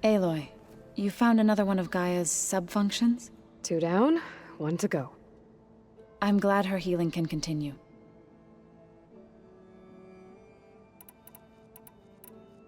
Aloy, you found another one of Gaia's sub-functions? 2 down, 1 to go. I'm glad her healing can continue.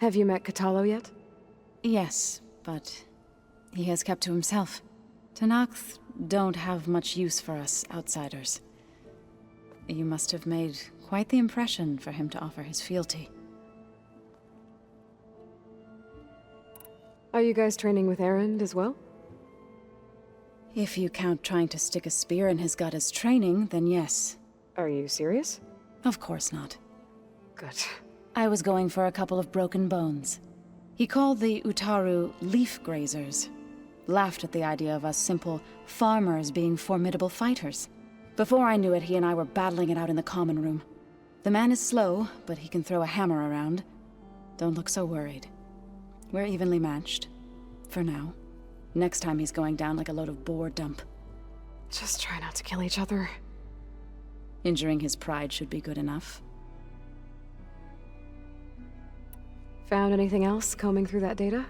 Have you met Katalo yet? Yes, but he has kept to himself. Tenakth don't have much use for us outsiders. You must have made quite the impression for him to offer his fealty. Are you guys training with Erend as well? If you count trying to stick a spear in his gut as training, then yes. Are you serious? Of course not. Good. I was going for a couple of broken bones. He called the Utaru leaf grazers. Laughed at the idea of us simple farmers being formidable fighters. Before I knew it, he and I were battling it out in the common room. The man is slow, but he can throw a hammer around. Don't look so worried. We're evenly matched. For now. Next time he's going down like a load of boar dump. Just try not to kill each other. Injuring his pride should be good enough. Found anything else combing through that data?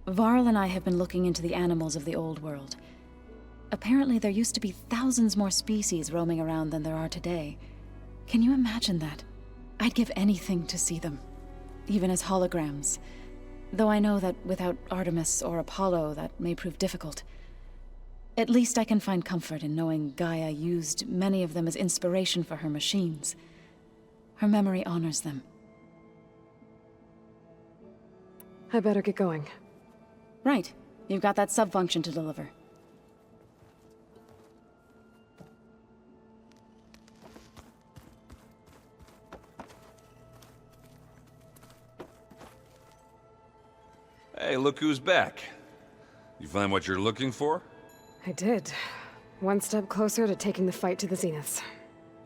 Varl and I have been looking into the animals of the old world. Apparently there used to be thousands more species roaming around than there are today. Can you imagine that? I'd give anything to see them. Even as holograms. Though I know that without Artemis or Apollo, that may prove difficult. At least I can find comfort in knowing Gaia used many of them as inspiration for her machines. Her memory honors them. I better get going. Right. You've got that sub-function to deliver. Hey, look who's back. You find what you're looking for? I did. 1 step closer to taking the fight to the zeniths.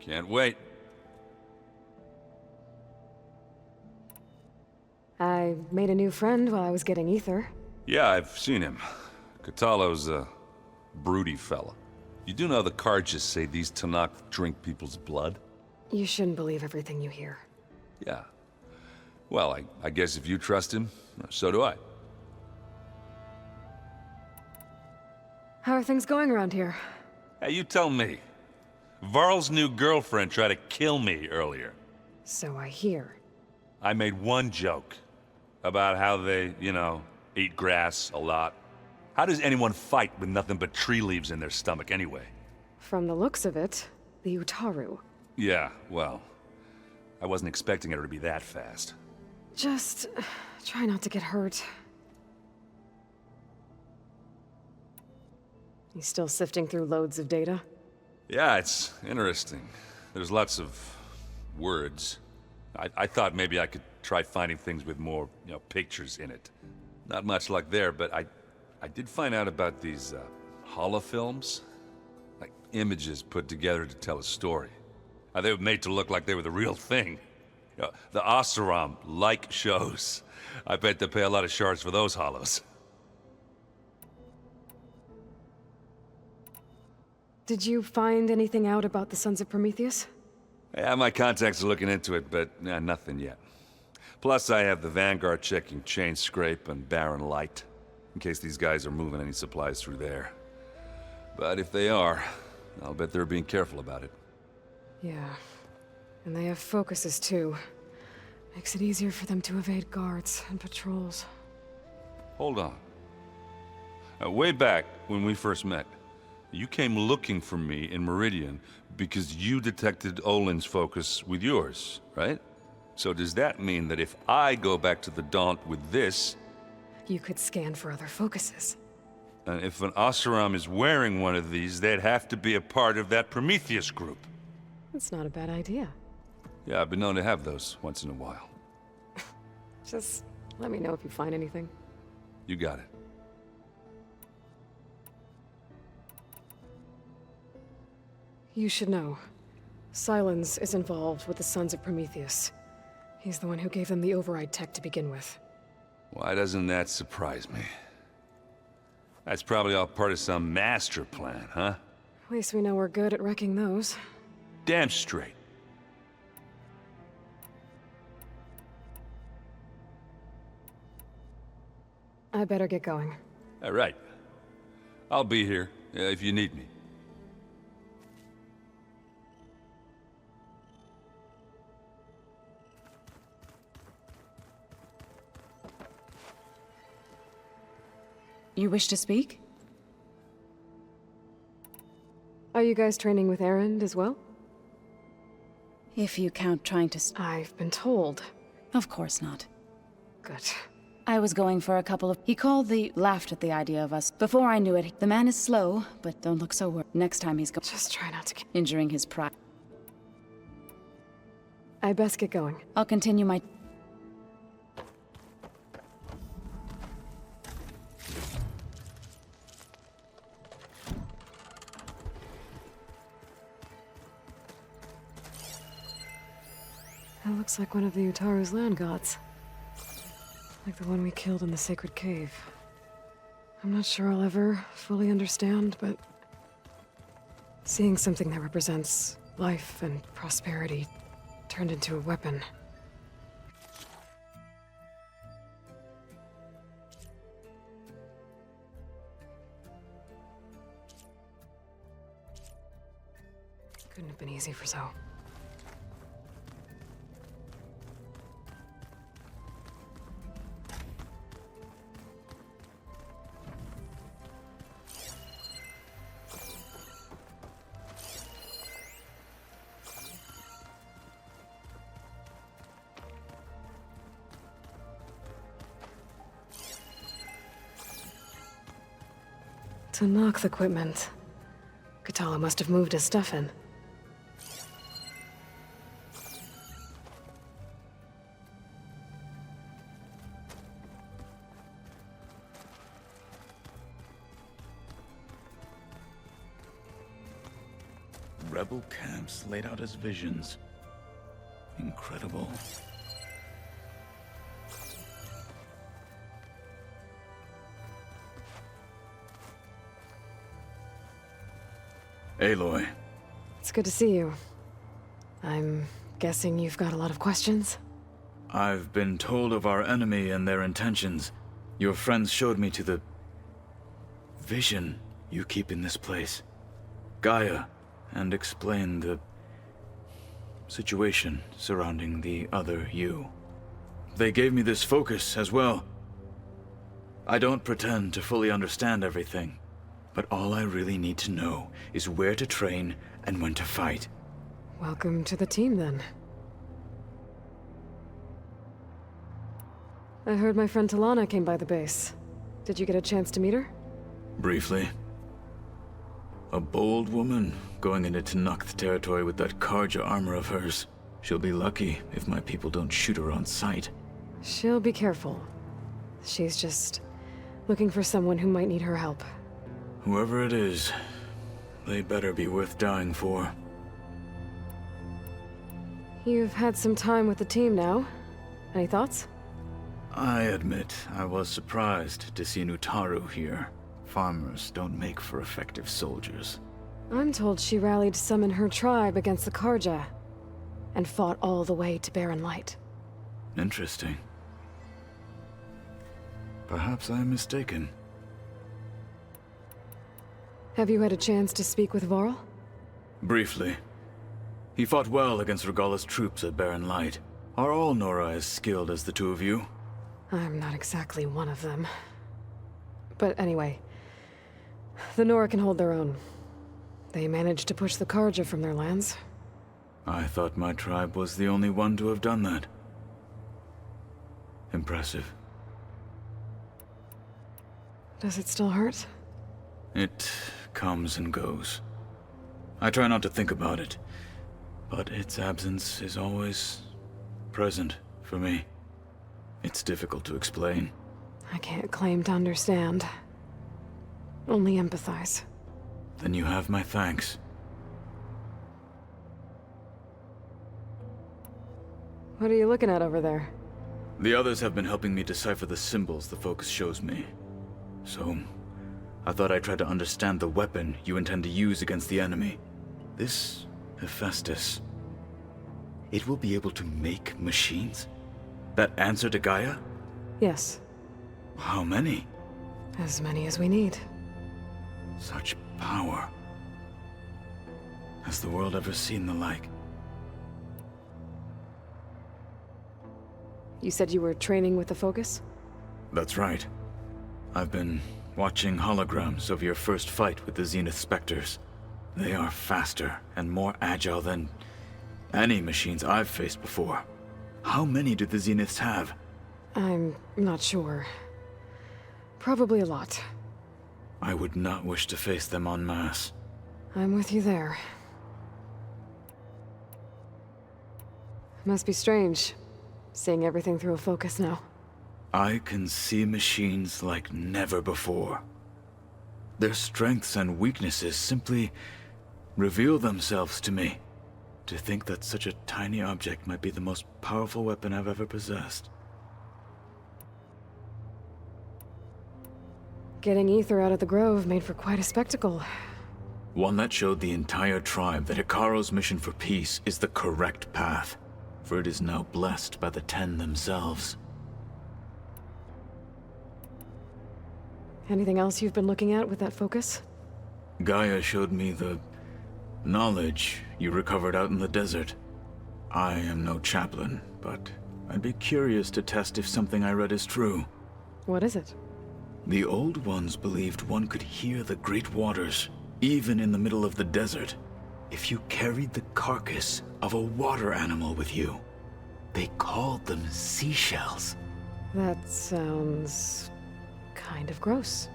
Can't wait. I made a new friend while I was getting ether. Yeah, I've seen him. Katalo's a broody fella. You do know the cards just say these Tenakth drink people's blood? You shouldn't believe everything you hear. Yeah. Well, I guess if you trust him, so do I. How are things going around here? Hey, you tell me. Varl's new girlfriend tried to kill me earlier. So I hear. I made one joke about how they, eat grass a lot. How does anyone fight with nothing but tree leaves in their stomach anyway? From the looks of it, the Utaru. Yeah, well, I wasn't expecting her to be that fast. Just try not to get hurt. You still sifting through loads of data? Yeah, it's interesting. There's lots of words. I thought maybe I could try finding things with more, pictures in it. Not much luck there, but I did find out about these holofilms. Like images put together to tell a story. They were made to look like they were the real thing. The Oseram like shows. I bet they pay a lot of shards for those hollows. Did you find anything out about the Sons of Prometheus? Yeah, my contacts are looking into it, but nothing yet. Plus, I have the Vanguard checking Chain Scrape and Barren Light, in case these guys are moving any supplies through there. But if they are, I'll bet they're being careful about it. Yeah. And they have focuses, too. Makes it easier for them to evade guards and patrols. Hold on. Way back, when we first met, you came looking for me in Meridian because you detected Olin's focus with yours, right? So does that mean that if I go back to the Daunt with this... You could scan for other focuses. And if an Oseram is wearing one of these, they'd have to be a part of that Prometheus group. That's not a bad idea. Yeah, I've been known to have those once in a while. Just let me know if you find anything. You got it. You should know. Silence is involved with the Sons of Prometheus. He's the one who gave them the override tech to begin with. Why doesn't that surprise me? That's probably all part of some master plan, huh? At least we know we're good at wrecking those. Damn straight. I better get going. All right. I'll be here if you need me. You wish to speak? Are you guys training with Erend as well? If you count trying to I've been told. Of course not. Good. I was going for a couple of... He laughed at the idea of us. Before I knew it, the man is slow, but don't look so worried. Next time he's Just try not to get... injuring his pride. I best get going. I'll continue my... That looks like one of the Utaru's land gods. Like the one we killed in the sacred cave. I'm not sure I'll ever fully understand, but... seeing something that represents life and prosperity turned into a weapon. Couldn't have been easy for Zoe. To knock the equipment. Katala must have moved his stuff in. Rebel camps laid out as visions. Incredible. Aloy. It's good to see you. I'm guessing you've got a lot of questions? I've been told of our enemy and their intentions. Your friends showed me to the... vision you keep in this place. Gaia, and explained the... situation surrounding the other you. They gave me this focus as well. I don't pretend to fully understand everything, but all I really need to know is where to train and when to fight. Welcome to the team, then. I heard my friend Talana came by the base. Did you get a chance to meet her? Briefly. A bold woman going into Tenakth territory with that Karja armor of hers. She'll be lucky if my people don't shoot her on sight. She'll be careful. She's just looking for someone who might need her help. Whoever it is, they better be worth dying for. You've had some time with the team now. Any thoughts? I admit I was surprised to see Utaru here. Farmers don't make for effective soldiers. I'm told she rallied some in her tribe against the Karja, and fought all the way to Barren Light. Interesting. Perhaps I am mistaken. Have you had a chance to speak with Varl? Briefly. He fought well against Regalla's troops at Barren Light. Are all Nora as skilled as the two of you? I'm not exactly one of them. But anyway, the Nora can hold their own. They managed to push the Karja from their lands. I thought my tribe was the only one to have done that. Impressive. Does it still hurt? It comes and goes. I try not to think about it, but its absence is always present for me. It's difficult to explain. I can't claim to understand. Only empathize. Then you have my thanks. What are you looking at over there? The others have been helping me decipher the symbols the focus shows me. So, I thought I'd try to understand the weapon you intend to use against the enemy. This Hephaestus. It will be able to make machines? That answer to Gaia? Yes. How many? As many as we need. Such power. Has the world ever seen the like? You said you were training with the Focus? That's right. I've been watching holograms of your first fight with the Zenith Spectres. They are faster and more agile than any machines I've faced before. How many do the Zeniths have? I'm not sure. Probably a lot. I would not wish to face them en masse. I'm with you there. Must be strange, seeing everything through a Focus now. I can see machines like never before. Their strengths and weaknesses simply reveal themselves to me. To think that such a tiny object might be the most powerful weapon I've ever possessed. Getting Aether out of the Grove made for quite a spectacle. One that showed the entire tribe that Hikaro's mission for peace is the correct path, for it is now blessed by the Ten themselves. Anything else you've been looking at with that Focus? Gaia showed me the knowledge you recovered out in the desert. I am no chaplain, but I'd be curious to test if something I read is true. What is it? The Old Ones believed one could hear the great waters, even in the middle of the desert, if you carried the carcass of a water animal with you. They called them seashells. That sounds kind of gross.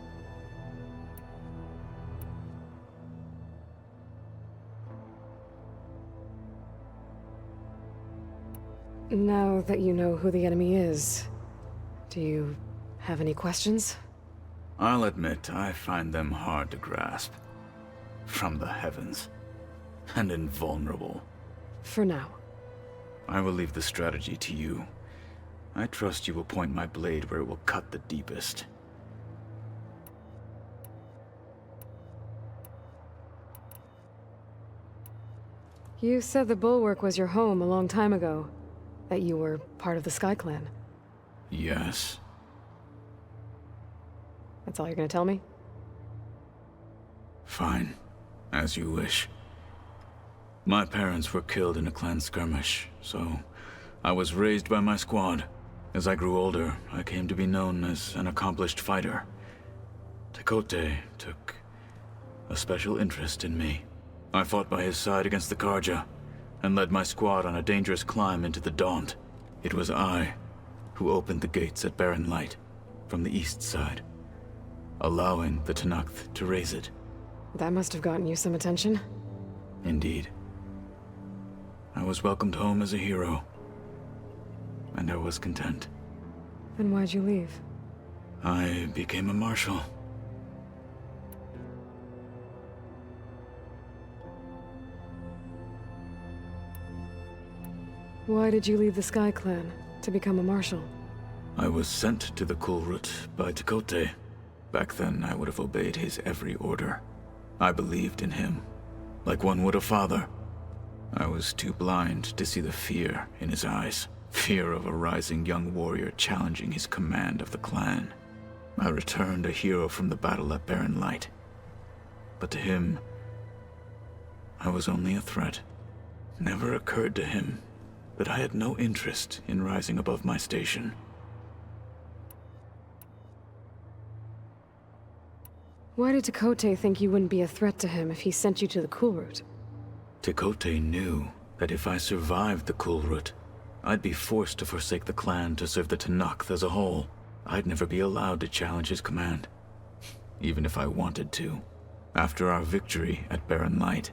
Now that you know who the enemy is, do you have any questions? I'll admit, I find them hard to grasp. From the heavens. And invulnerable. For now. I will leave the strategy to you. I trust you will point my blade where it will cut the deepest. You said the Bulwark was your home a long time ago. That you were part of the Sky Clan. Yes. That's all you're gonna tell me? Fine. As you wish. My parents were killed in a clan skirmish, so I was raised by my squad. As I grew older, I came to be known as an accomplished fighter. Tekote took a special interest in me. I fought by his side against the Karja, and led my squad on a dangerous climb into the Daunt. It was I who opened the gates at Barren Light, from the east side, allowing the Tenakth to raise it. That must have gotten you some attention. Indeed. I was welcomed home as a hero, and I was content. Then why'd you leave? I became a marshal. Why did you leave the Sky Clan to become a marshal? I was sent to the Kulrut by Tekote. Back then, I would have obeyed his every order. I believed in him, like one would a father. I was too blind to see the fear in his eyes. Fear of a rising young warrior challenging his command of the clan. I returned a hero from the battle at Barren Light. But to him, I was only a threat. Never occurred to him that I had no interest in rising above my station. Why did Tekote think you wouldn't be a threat to him if he sent you to the Kulrut? Tekote knew that if I survived the Kulrut, I'd be forced to forsake the clan to serve the Tenakth as a whole. I'd never be allowed to challenge his command, even if I wanted to. After our victory at Barren Light,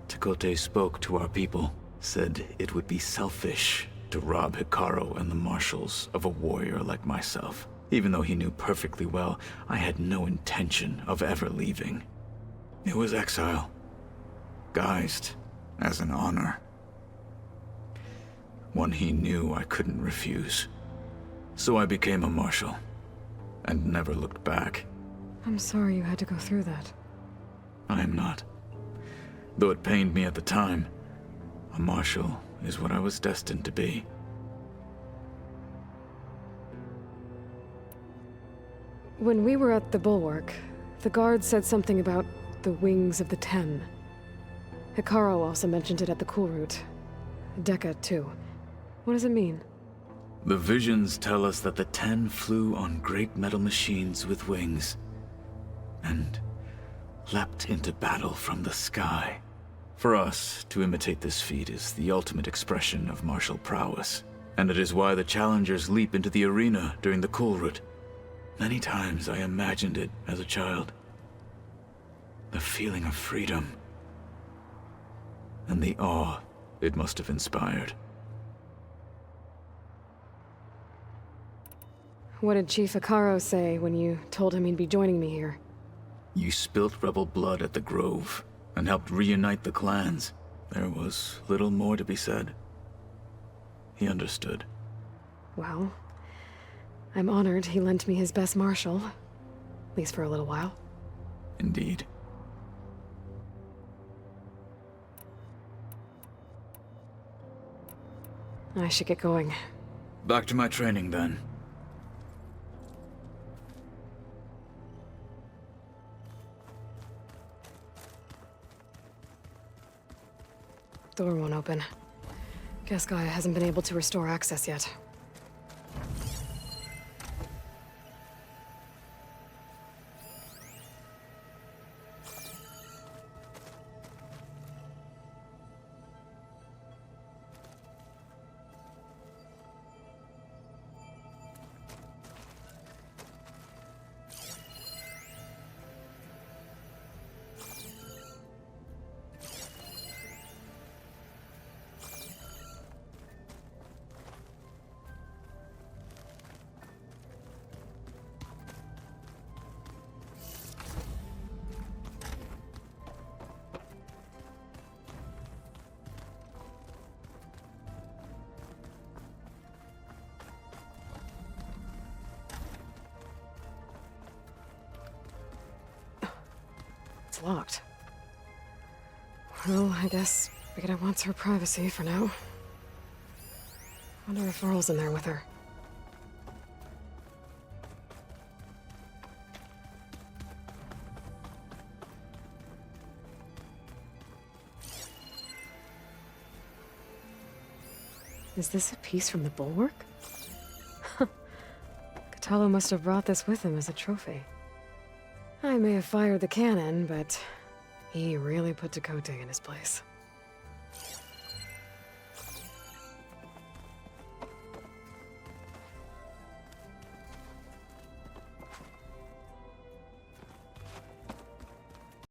Tekote spoke to our people, said it would be selfish to rob Hikaro and the marshals of a warrior like myself, even though he knew perfectly well I had no intention of ever leaving. It was exile, guised as an honor. One he knew I couldn't refuse. So I became a marshal, and never looked back. I'm sorry you had to go through that. I am not. Though it pained me at the time, a marshal is what I was destined to be. When we were at the bulwark, the guard said something about the wings of the Ten. Hikaru also mentioned it at the cool route. Dekka, too. What does it mean? The visions tell us that the Ten flew on great metal machines with wings, and leapt into battle from the sky. For us, to imitate this feat is the ultimate expression of martial prowess, and it is why the challengers leap into the arena during the cool route. Many times I imagined it as a child. The feeling of freedom, and the awe it must have inspired. What did Chief Hikaru say when you told him he'd be joining me here? You spilt rebel blood at the Grove, and helped reunite the clans. There was little more to be said. He understood. Well, I'm honored he lent me his best martial. At least for a little while. Indeed. I should get going. Back to my training, then. Door won't open. Guess Gaia hasn't been able to restore access yet. It's locked. Well, I guess Rita wants her privacy for now. Wonder if Earl's in there with her. Is this a piece from the bulwark? Katalo must have brought this with him as a trophy. I may have fired the cannon, but he really put Dakota in his place.